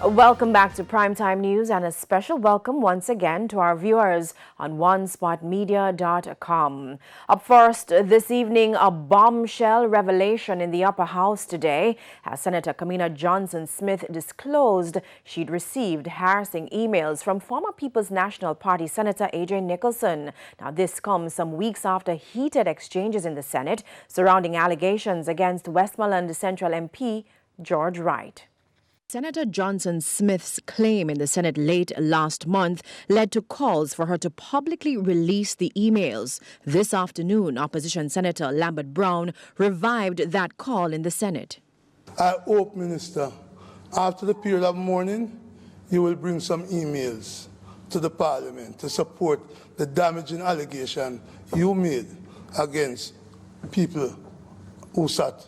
Welcome back to Primetime News and a special welcome once again to our viewers on onespotmedia.com. Up first this evening, a bombshell revelation in the upper house today as Senator Kamina Johnson-Smith disclosed she'd received harassing emails from former People's National Party Senator A.J. Nicholson. Now, this comes some weeks after heated exchanges in the Senate surrounding allegations against Westmoreland Central MP George Wright. Senator Johnson-Smith's claim in the Senate late last month led to calls for her to publicly release the emails. This afternoon, opposition Senator Lambert Brown revived that call in the Senate. I hope, Minister, after the period of mourning, you will bring some emails to the Parliament to support the damaging allegation you made against people who sat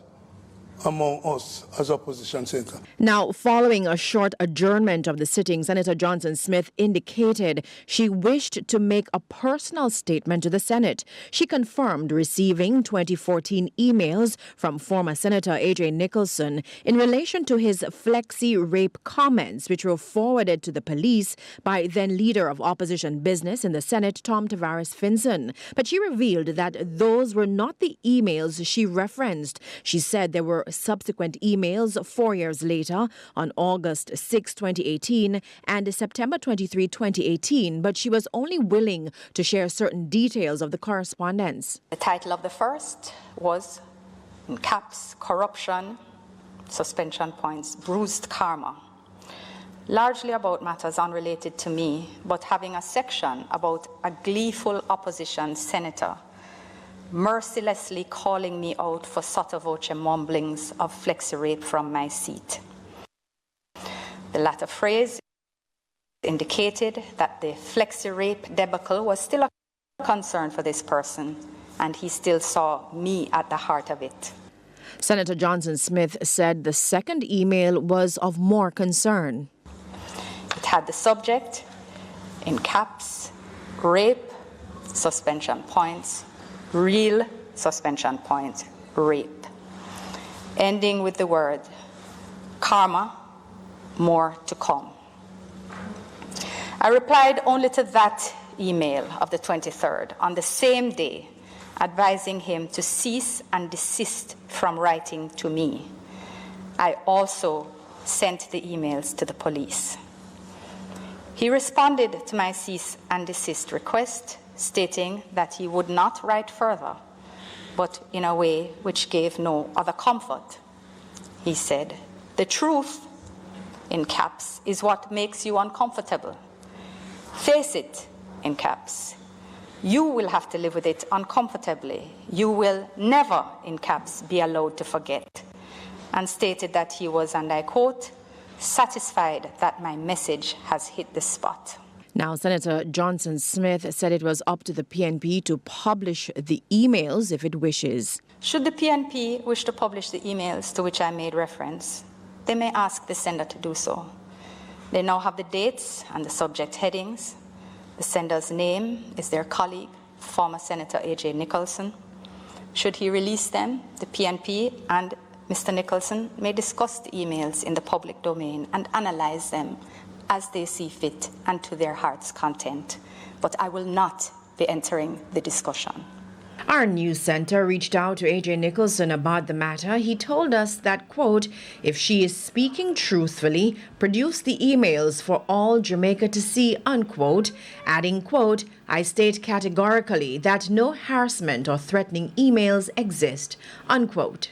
among us as opposition senator. Now, following a short adjournment of the sitting, Senator Johnson-Smith indicated she wished to make a personal statement to the Senate. She confirmed receiving 2014 emails from former Senator A.J. Nicholson in relation to his flexi rape comments, which were forwarded to the police by then leader of opposition business in the Senate, Tom Tavares Finson. But she revealed that those were not the emails she referenced. She said there were subsequent emails 4 years later on August 6, 2018 and September 23, 2018, but she was only willing to share certain details of the correspondence. The title of the first was, in caps, Corruption, suspension points, Bruised Karma. Largely about matters unrelated to me, but having a section about a gleeful opposition senator mercilessly calling me out for sotto voce mumblings of flexi rape from my seat. The latter phrase indicated that the flexi rape debacle was still a concern for this person, and he still saw me at the heart of it. Senator Johnson-Smith said the second email was of more concern. It had the subject, in caps, rape, suspension points, real suspension point, rape, ending with the word karma, more to come. I replied only to that email of the 23rd on the same day, advising him to cease and desist from writing to me. I also sent the emails to the police. He responded to my cease and desist request, stating that he would not write further, but in a way which gave no other comfort. He said, "The truth, in caps, is what makes you uncomfortable. Face it, in caps. You will have to live with it uncomfortably. You will never, in caps, be allowed to forget," and stated that he was, and I quote, "satisfied that my message has hit the spot." Now, Senator Johnson-Smith said it was up to the PNP to publish the emails if it wishes. Should the PNP wish to publish the emails to which I made reference, they may ask the sender to do so. They now have the dates and the subject headings. The sender's name is their colleague, former Senator A.J. Nicholson. Should he release them, the PNP and Mr. Nicholson may discuss the emails in the public domain and analyze them as they see fit and to their heart's content. But I will not be entering the discussion. Our news center reached out to A.J. Nicholson about the matter. He told us that, quote, if she is speaking truthfully, produce the emails for all Jamaica to see, unquote, adding, quote, I state categorically that no harassment or threatening emails exist, unquote.